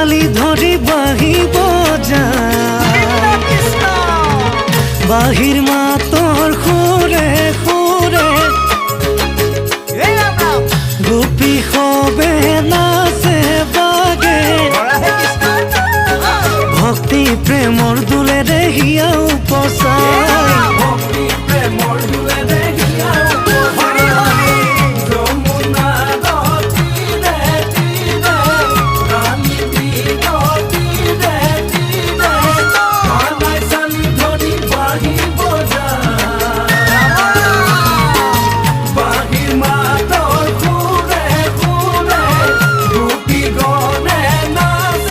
তালি ধৰি বাঢ়িব যায় বাহিৰ মাতৰ সুৰে সুৰে গোপী সবে না